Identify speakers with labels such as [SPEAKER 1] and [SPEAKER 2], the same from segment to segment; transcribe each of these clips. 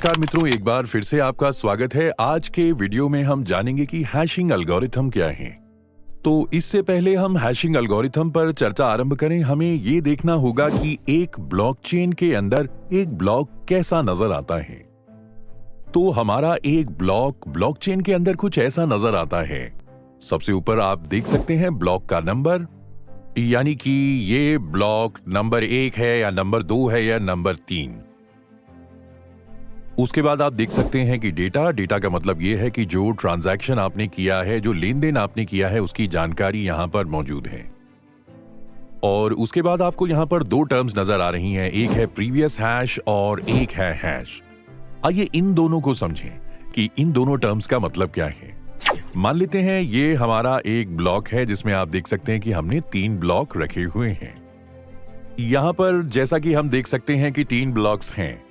[SPEAKER 1] नमस्कार मित्रों, एक बार फिर से आपका स्वागत है। आज के वीडियो में हम जानेंगे कि हैशिंग एल्गोरिथम क्या है। तो इससे पहले हम हैशिंग एल्गोरिथम पर चर्चा आरंभ करें, हमें ये देखना होगा कि एक ब्लॉकचेन के अंदर एक ब्लॉक कैसा नजर आता है। तो हमारा एक ब्लॉकचेन के अंदर कुछ ऐसा नजर आता है। सबसे ऊपर आप देख सकते हैं ब्लॉक का नंबर, यानी कि ये ब्लॉक नंबर 1 है या नंबर 2 है या नंबर 3। उसके बाद आप देख सकते हैं कि डेटा का मतलब यह है कि जो ट्रांजैक्शन आपने किया है, जो लेन देन आपने किया है, उसकी जानकारी यहां पर मौजूद है। और उसके बाद आपको यहां पर दो टर्म्स नजर आ रही हैं, एक है प्रीवियस हैश और एक है हैश। आइए इन दोनों को समझें कि इन दोनों टर्म्स का मतलब क्या है। मान लेते हैं ये हमारा एक ब्लॉक है जिसमें आप देख सकते हैं कि हमने 3 ब्लॉक रखे हुए हैं। यहां पर जैसा कि हम देख सकते हैं कि 3 ब्लॉक्स हैं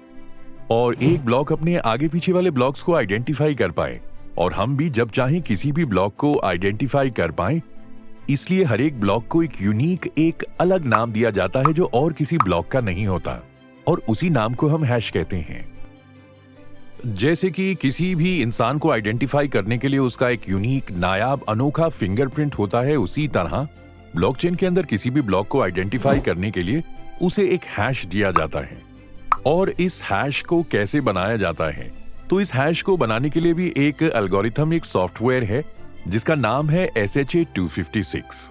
[SPEAKER 1] और एक ब्लॉक अपने आगे पीछे वाले ब्लॉक्स को आइडेंटिफाई कर पाए, और हम भी जब चाहें किसी भी ब्लॉक को आइडेंटिफाई कर पाए। इसलिए हर एक ब्लॉक को एक यूनिक, एक अलग नाम दिया जाता है जो और किसी ब्लॉक का नहीं होता, और उसी नाम को हम हैश कहते हैं। जैसे कि किसी भी इंसान को आइडेंटिफाई करने के लिए उसका एक यूनिक, नायाब, अनोखा फिंगरप्रिंट होता है, उसी तरह ब्लॉकचेन के अंदर किसी भी ब्लॉक को आइडेंटिफाई करने के लिए उसे एक हैश दिया जाता है। और इस हैश को कैसे बनाया जाता है, तो इस हैश को बनाने के लिए भी एक एल्गोरिथम, एक सॉफ्टवेयर है जिसका नाम है SHA-256।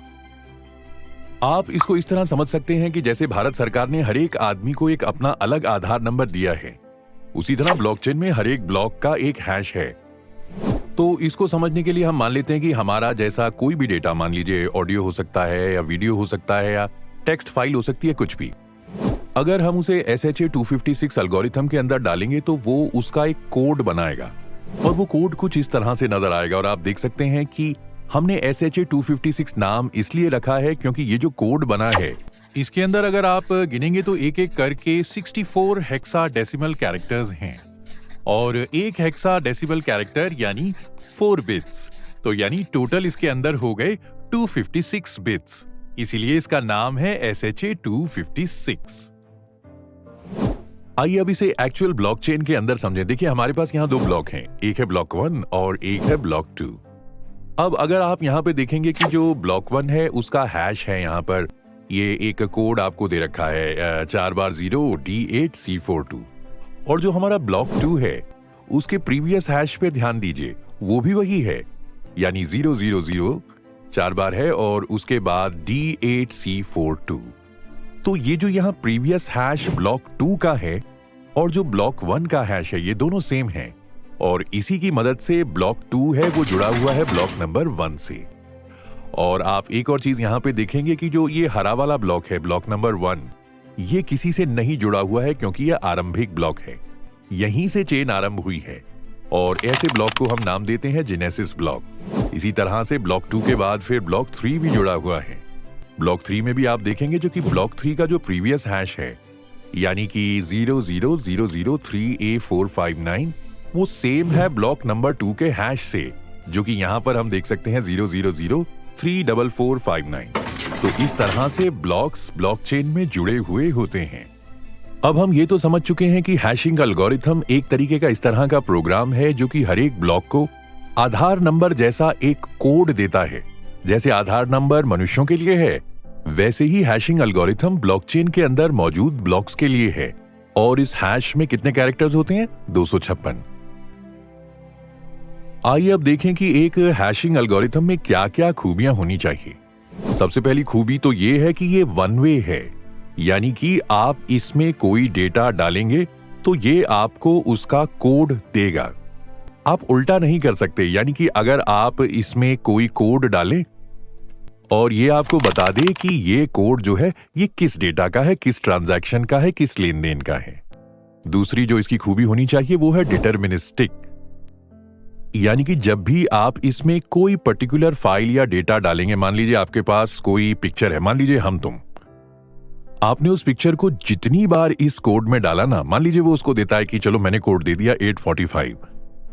[SPEAKER 1] आप इसको इस तरह समझ सकते हैं कि जैसे भारत सरकार ने हर एक आदमी को एक अपना अलग आधार नंबर दिया है, उसी तरह ब्लॉकचेन में हर एक ब्लॉक का एक हैश है। तो इसको समझने के लिए हम मान लेते हैं कि हमारा जैसा कोई भी डेटा, मान लीजिए ऑडियो हो सकता है या वीडियो हो सकता है या टेक्स्ट फाइल हो सकती है, कुछ भी, अगर हम उसे SHA-256 एल्गोरिथम के अंदर डालेंगे तो वो उसका एक कोड बनाएगा, और वो कोड कुछ इस तरह से नजर आएगा। और आप देख सकते हैं कि हमने SHA-256 नाम इसलिए रखा है क्योंकि ये जो कोड बना है, इसके अंदर अगर आप गिनेंगे तो एक एक करके 64 हेक्साडेसिमल कैरेक्टर्स हैं, और एक हेक्साडेसिमल कैरेक्टर यानी 4 बिट्स, तो यानी टोटल इसके अंदर हो गए 256 बिट्स। इसीलिए इसका नाम है SHA-256। आइए अब इसे एक्चुअल ब्लॉकचेन के अंदर समझें। देखिए हमारे पास यहाँ 2 ब्लॉक हैं, एक है ब्लॉक 1 और एक है ब्लॉक 2। अब अगर आप यहाँ पे देखेंगे कि जो ब्लॉक 1 है उसका हैश है, यहाँ पर ये एक कोड आपको दे रखा है 4 बार 0 D8C42। और जो हमारा ब्लॉक 2 है उसके प्रीवियस हैश पे ध्यान दीजिए, वो भी वही है, यानी 000 4 बार है और उसके बाद D8C42। तो ये जो यहाँ प्रीवियस हैश ब्लॉक 2 का है और जो ब्लॉक 1 का हैश है, ये दोनों सेम हैं, और इसी की मदद से ब्लॉक 2 है वो जुड़ा हुआ है ब्लॉक नंबर 1 से। और आप एक और चीज यहाँ पे देखेंगे कि जो ये हरा वाला ब्लॉक है, ब्लॉक नंबर 1, ये किसी से नहीं जुड़ा हुआ है क्योंकि यह आरंभिक ब्लॉक है, यहीं से चेन आरंभ हुई है, और ऐसे ब्लॉक को हम नाम देते हैं जेनेसिस ब्लॉक। इसी तरह से ब्लॉक 2 के बाद फिर ब्लॉक 3 भी जुड़ा हुआ है। ब्लॉक 3 में भी आप देखेंगे जो कि ब्लॉक 3 का जो प्रीवियस हैश है, यानी कि 00003A459, वो सेम है ब्लॉक नंबर 2 के हैश से, जो कि यहां पर हम देख सकते हैं 000034459। तो इस तरह से ब्लॉक्स ब्लॉकचेन में जुड़े हुए होते हैं। अब हम ये तो समझ चुके हैं कि हैशिंग एल्गोरिथम एक तरीके का इस तरह का प्रोग्राम है जो कि हर एक ब्लॉक को आधार नंबर जैसा एक कोड देता है। जैसे आधार नंबर मनुष्यों के लिए है, वैसे ही हैशिंग एल्गोरिथम ब्लॉकचेन के अंदर मौजूद ब्लॉक्स के लिए है। और इस हैश में कितने कैरेक्टर्स होते हैं? 256। आइए अब देखें कि एक हैशिंग एल्गोरिथम में क्या क्या खूबियां होनी चाहिए। सबसे पहली खूबी तो ये है कि ये वन वे है, यानी कि आप इसमें कोई डेटा डालेंगे तो ये आपको उसका कोड देगा। आप उल्टा नहीं कर सकते, यानी कि अगर आप इसमें कोई कोड डालें और ये आपको बता दे कि ये कोड जो है ये किस डेटा का है, किस ट्रांजैक्शन का है, किस लेन देन का है। दूसरी जो इसकी खूबी होनी चाहिए वो है डिटर्मिनिस्टिक, यानी कि जब भी आप इसमें कोई पर्टिकुलर फाइल या डेटा डालेंगे, मान लीजिए आपके पास कोई पिक्चर है, मान लीजिए हम तुम, आपने उस पिक्चर को जितनी बार इस कोड में डाला ना, मान लीजिए वो उसको देता है कि चलो मैंने कोड दे दिया 845,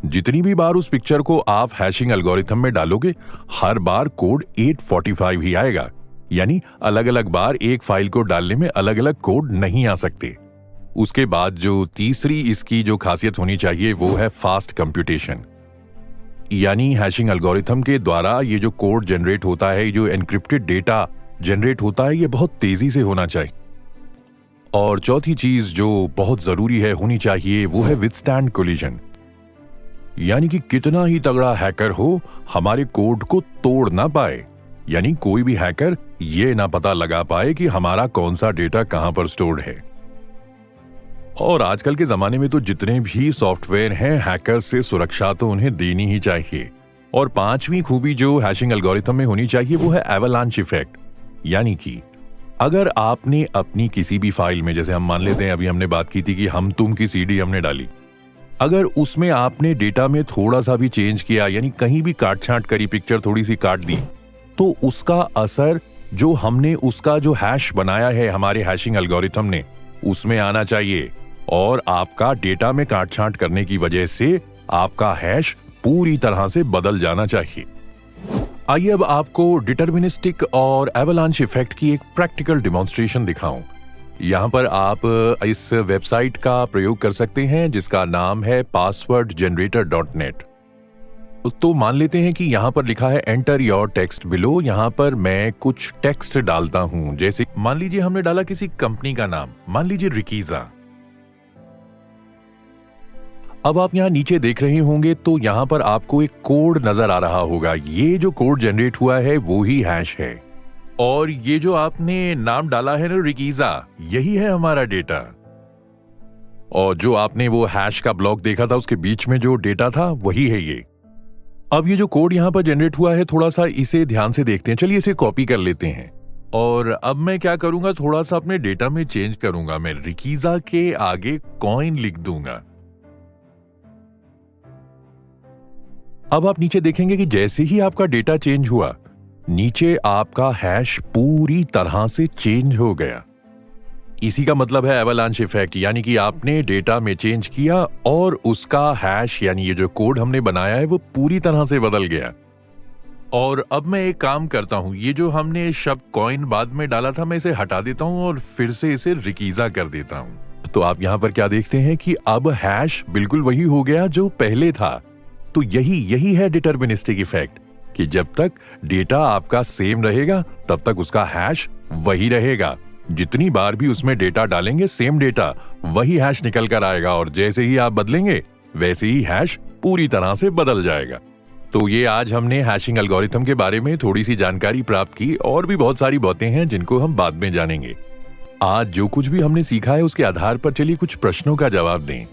[SPEAKER 1] जितनी भी बार उस पिक्चर को आप हैशिंग एल्गोरिथम में डालोगे, हर बार कोड 845 ही आएगा। यानी अलग अलग बार एक फाइल को डालने में अलग अलग कोड नहीं आ सकते। उसके बाद जो तीसरी इसकी जो खासियत होनी चाहिए वो है फास्ट कंप्यूटेशन। यानी हैशिंग एल्गोरिथम के द्वारा ये जो कोड जनरेट होता है, जो एनक्रिप्टेड डेटा जनरेट होता है, ये बहुत तेजी से होना चाहिए। और चौथी चीज जो बहुत जरूरी है होनी चाहिए वो है विथस्टैंड कोलिजन। यानी कि कितना ही तगड़ा हैकर हो, हमारे कोड को तोड़ ना पाए। यानी कोई भी हैकर ये ना पता लगा पाए कि हमारा कौन सा डेटा कहां पर स्टोर्ड है। और आजकल के जमाने में तो जितने भी सॉफ्टवेयर हैं, हैकर से सुरक्षा तो उन्हें देनी ही चाहिए। और पांचवी खूबी जो हैशिंग एल्गोरिथम में होनी चाहिए वो है एवलांच इफेक्ट। यानी कि अगर आपने अपनी किसी भी फाइल में, जैसे हम मान लेते हैं अभी हमने बात की थी कि हम तुम की सीडी हमने डाली, अगर उसमें आपने डेटा में थोड़ा सा भी चेंज किया, यानी कहीं भी काट छांट करी, पिक्चर थोड़ी सी काट दी, तो उसका असर जो हमने उसका जो हैश बनाया है हमारे हैशिंग एल्गोरिथम ने, उसमें आना चाहिए। और आपका डेटा में काट छांट करने की वजह से आपका हैश पूरी तरह से बदल जाना चाहिए। आइए अब आपको डिटर्मिनिस्टिक और एवलांच इफेक्ट की एक प्रैक्टिकल डिमॉन्स्ट्रेशन दिखाऊं। यहां पर आप इस वेबसाइट का प्रयोग कर सकते हैं जिसका नाम है passwordgenerator.net। तो मान लेते हैं कि यहां पर लिखा है एंटर योर टेक्स्ट बिलो। यहां पर मैं कुछ टेक्स्ट डालता हूं, जैसे मान लीजिए हमने डाला किसी कंपनी का नाम, मान लीजिए रिकीजा। अब आप यहां नीचे देख रहे होंगे तो यहां पर आपको एक कोड नजर आ रहा होगा। ये जो कोड जनरेट हुआ है वो ही हैश है। और ये जो आपने नाम डाला है ना रिकीजा, यही है हमारा डेटा। और जो आपने वो हैश का ब्लॉक देखा था उसके बीच में जो डेटा था वही है ये। अब ये जो कोड यहां पर जनरेट हुआ है, थोड़ा सा इसे ध्यान से देखते हैं। चलिए इसे कॉपी कर लेते हैं। और अब मैं क्या करूंगा, थोड़ा सा अपने डेटा में चेंज करूंगा। मैं रिकीजा के आगे कॉइन लिख दूंगा। अब आप नीचे देखेंगे कि जैसे ही आपका डेटा चेंज हुआ, नीचे आपका हैश पूरी तरह से चेंज हो गया। इसी का मतलब है एवलांच इफेक्ट। यानी कि आपने डेटा में चेंज किया और उसका हैश, यानी ये जो कोड हमने बनाया है, वो पूरी तरह से बदल गया। और अब मैं एक काम करता हूं, ये जो हमने शब्द कॉइन बाद में डाला था, मैं इसे हटा देता हूं और फिर से इसे रिकीजा कर देता हूं। तो आप यहां पर क्या देखते हैं कि अब हैश बिल्कुल वही हो गया जो पहले था। तो यही है डिटर्मिनिस्टिक इफेक्ट, कि जब तक डेटा आपका सेम रहेगा तब तक उसका हैश वही रहेगा। जितनी बार भी उसमें डेटा डालेंगे, सेम डेटा वही हैश निकल कर आएगा। और जैसे ही आप बदलेंगे वैसे ही हैश पूरी तरह से बदल जाएगा। तो ये आज हमने हैशिंग एल्गोरिथम के बारे में थोड़ी सी जानकारी प्राप्त की। और भी बहुत सारी बातें हैं जिनको हम बाद में जानेंगे। आज जो कुछ भी हमने सीखा है उसके आधार पर चलिए कुछ प्रश्नों का जवाब दें।